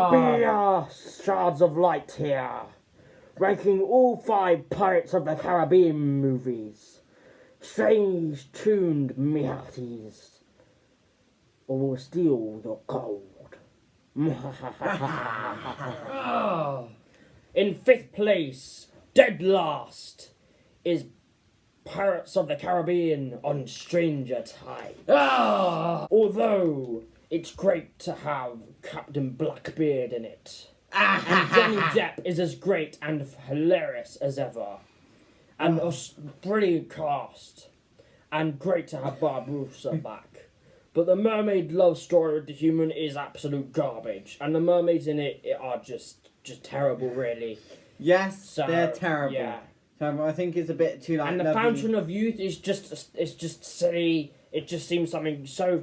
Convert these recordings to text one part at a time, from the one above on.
would be Shards of Light here, ranking all 5 Pirates of the Caribbean movies. Strange tuned me hearties, or will steal your gold. In 5th place, dead last, is Pirates of the Caribbean on Stranger Tides. Although it's great to have Captain Blackbeard in it. And Johnny Depp is as great and hilarious as ever. And a brilliant cast. And great to have Barbarossa back. But the mermaid love story with the human is absolute garbage. And the mermaids in it are just terrible, really. Yes, So, they're terrible. Yeah. Terrible. I think it's a bit too like. And the lovely. Fountain of Youth is just silly. It just seems something so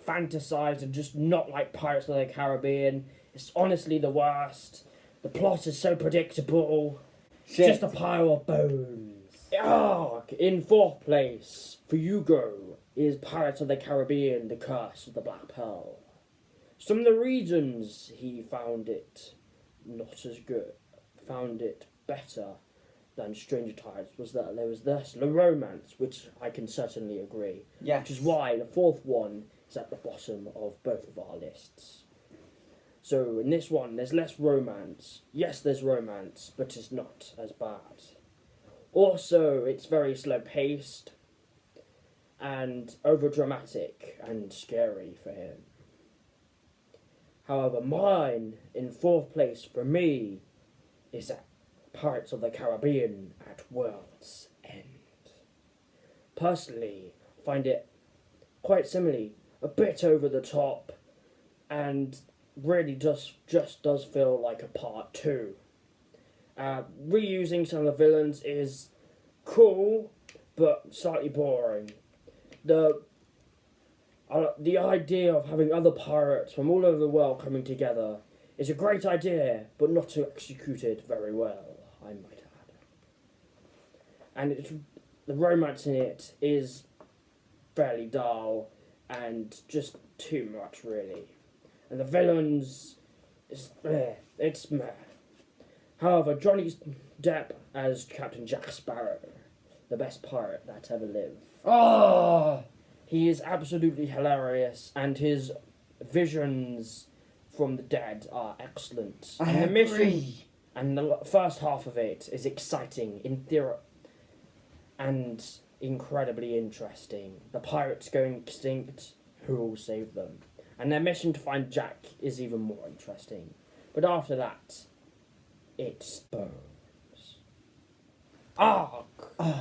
fantasized and just not like Pirates of the Caribbean. It's honestly the worst. The plot is so predictable. Shit. Just a pile of bones. In 4th place, for Hugo, is Pirates of the Caribbean: The Curse of the Black Pearl. Some of the reasons he found it not as good, found it better than Stranger Tides, was that there was less romance, which I can certainly agree. Yes. Which is why the 4th one is at the bottom of both of our lists. So in this one, there's less romance. Yes, there's romance, but it's not as bad. Also, it's very slow paced and over dramatic and scary for him. However, mine in 4th place for me is at Pirates of the Caribbean at World's End. Personally, I find it quite similarly a bit over the top and really just does feel like a part 2. Reusing some of the villains is cool, but slightly boring. The idea of having other pirates from all over the world coming together is a great idea, but not executed very well, I might add. And the romance in it is fairly dull and just too much, really. And the villains, it's meh. However, Johnny Depp as Captain Jack Sparrow, the best pirate that ever lived. He is absolutely hilarious, and his visions from the dead are excellent. And the mission and the first half of it is exciting in theory and incredibly interesting. The pirates going extinct, who will save them? And their mission to find Jack is even more interesting. But after that, it's bones.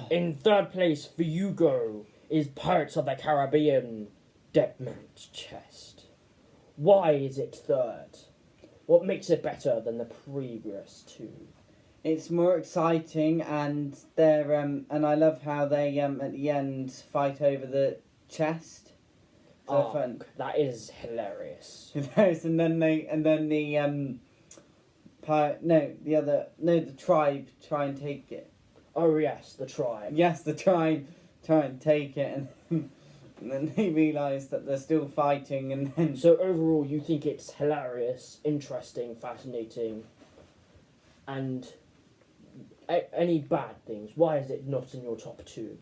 In 3rd place for Hugo is Pirates of the Caribbean: Dead Man's Chest. Why is it 3rd? What makes it better than the previous 2? It's more exciting, and they're and I love how they at the end fight over the chest. So fun. That is hilarious. Hilarious, and then the tribe try and take it. Oh yes, the tribe. Yes, the tribe try and take it, and then they realise that they're still fighting, and then. So overall, you think it's hilarious, interesting, fascinating, and any bad things? Why is it not in your top 2?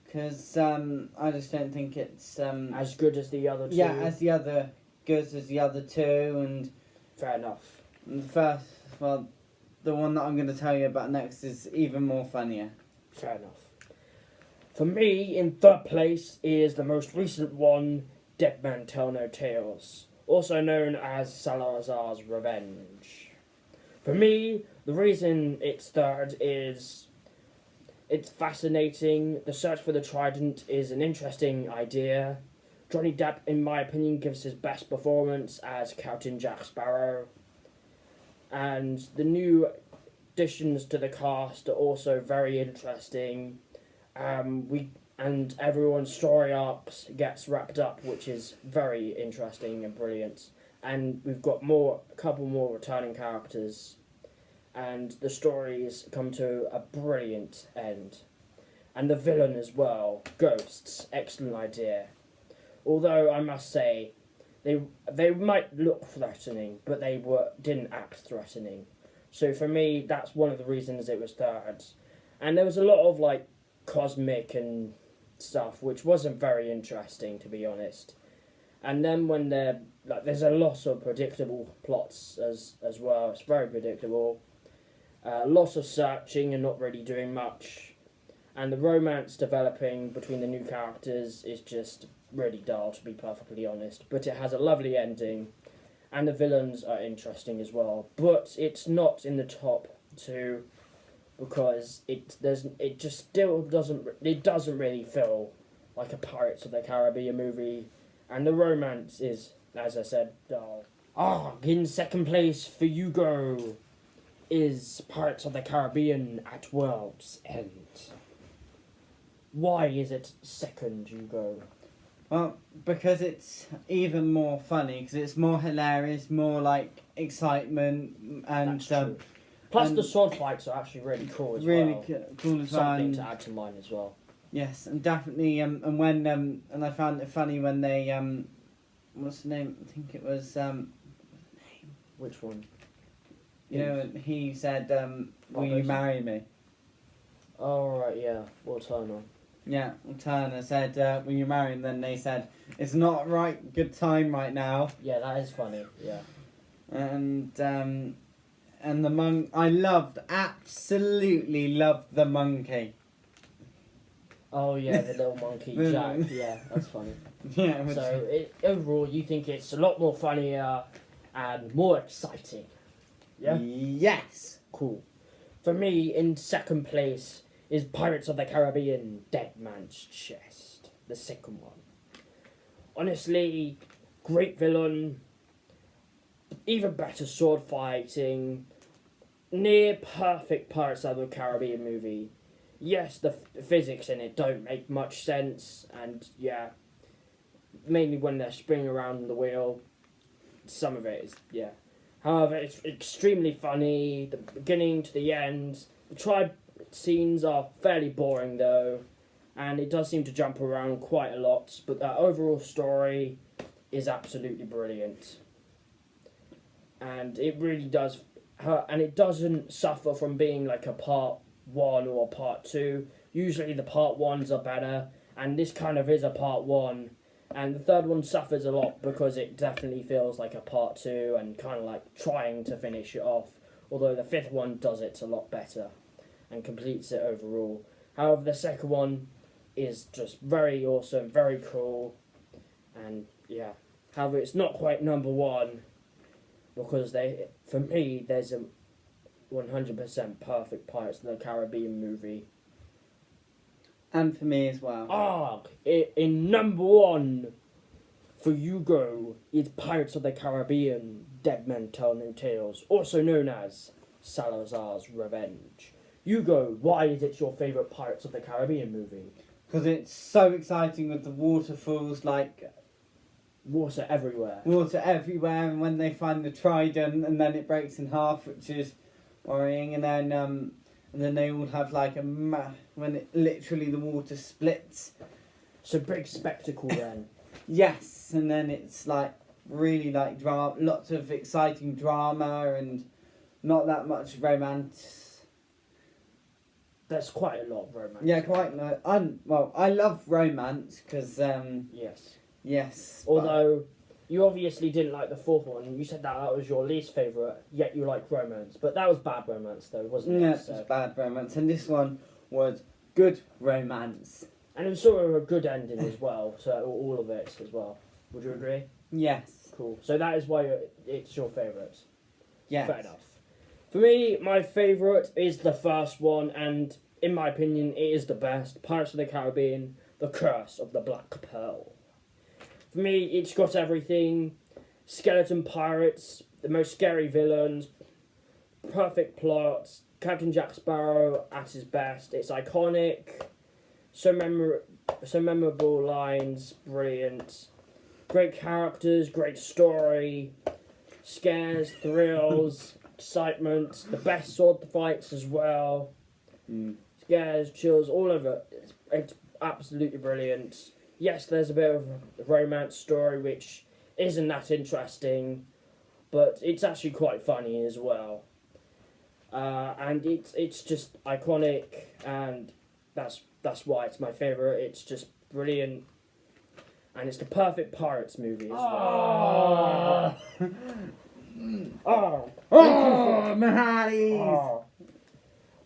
Because I just don't think it's as good as the other 2. Yeah, as the other good as the other 2, and fair enough. And the one that I'm going to tell you about next is even more funnier. Fair enough. For me, in 3rd place is the most recent one, Dead Man Tell No Tales, also known as Salazar's Revenge. For me, the reason it's 3rd is it's fascinating. The search for the Trident is an interesting idea. Johnny Depp, in my opinion, gives his best performance as Captain Jack Sparrow. And the new additions to the cast are also very interesting. And everyone's story arcs gets wrapped up, which is very interesting and brilliant. And we've got a couple more returning characters. And the stories come to a brilliant end. And the villain as well, Ghosts, excellent idea. Although I must say, they might look threatening, but they didn't act threatening. So for me, that's one of the reasons it was third. And there was a lot of like cosmic and stuff, which wasn't very interesting to be honest. And then when there's a lot of predictable plots as well. It's very predictable. Lots of searching and not really doing much. And the romance developing between the new characters is just really dull, to be perfectly honest. But it has a lovely ending, and the villains are interesting as well. But it's not in the top two because it doesn't really feel like a Pirates of the Caribbean movie, and the romance is, as I said, dull. In second place for Hugo is Pirates of the Caribbean at World's End. Why is it second, Hugo? Well, because it's even more funny, because it's more hilarious, more like excitement, and That's true. Plus, and the sword fights are actually really cool as really well. cool as well. Something and- to add to mine as well. Yes, and definitely, and when and I found it funny when they what's the name? I think it was Which one? you know, and he said, "Will you Barbosa? marry me?" Oh, right, yeah. Will Turner. Yeah, and Turner said, "Will you marry?" And then they said, "It's not right, good time right now." Yeah, that is funny. Yeah. And the monk, absolutely loved the monkey. Oh, yeah, the little monkey, The- Jack. Yeah, that's funny. Yeah, which, So, overall, you think it's a lot more funnier and more exciting. Yeah? yes. Cool. For me, in second place is Pirates of the Caribbean Dead Man's Chest, the second one. Honestly, great villain, even better sword fighting, near perfect Pirates of the Caribbean movie. Yes, the physics in it don't make much sense, and yeah, mainly when they're spinning around the wheel, some of it is, yeah. However, it's extremely funny, the beginning to the end. The tribe scenes are fairly boring though, and it does seem to jump around quite a lot, but the overall story is absolutely brilliant. And it really does hurt, and it doesn't suffer from being like a part one or part two. Usually the part ones are better, and this kind of is a part one. And the third one suffers a lot because it definitely feels like a part two and kind of like trying to finish it off. Although the fifth one does it a lot better and completes it overall. However, the second one is just very awesome, very cool, and yeah. However, it's not quite number one because for me, there's a 100% perfect Pirates of the Caribbean movie. And for me as well. In number one for Hugo is Pirates of the Caribbean Dead Men Tell No Tales, also known as Salazar's Revenge. Hugo, why is it your favourite Pirates of the Caribbean movie? Because it's so exciting with the waterfalls, like Water everywhere. water everywhere, and when they find the trident and then it breaks in half, which is worrying, and then they all have like when it literally the water splits. So big spectacle then. Yes, and then it's like really like drama, lots of exciting drama and not that much romance. There's quite a lot of romance. Yeah, quite. I love romance because Yes. yes. Although you obviously didn't like the fourth one. You said that was your least favourite, yet you like romance. But that was bad romance though, wasn't it? Yeah, it was bad romance, and this one was good romance. And it was sort of a good ending as well, so all of it as well. Would you agree? Yes. Cool. So that is why it's your favourite. Yes. Fair enough. For me, my favourite is the first one, and in my opinion, it is the best. Pirates of the Caribbean, The Curse of the Black Pearl. For me, it's got everything. Skeleton pirates, the most scary villains, perfect plots, Captain Jack Sparrow at his best. It's iconic, so memorable lines, brilliant. Great characters, great story, scares, thrills, excitement, the best sword fights as well. Scares, chills, all of it. It's absolutely brilliant. Yes, there's a bit of a romance story which isn't that interesting, but it's actually quite funny as well. And it's just iconic, and that's why it's my favourite. It's just brilliant, and it's the perfect Pirates movie as well. Oh, Mahalis! oh.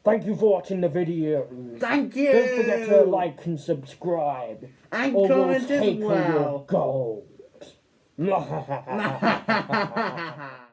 Thank you for watching the video. Thank you! Don't forget to like and subscribe. And or comment we'll as take all your well. gold.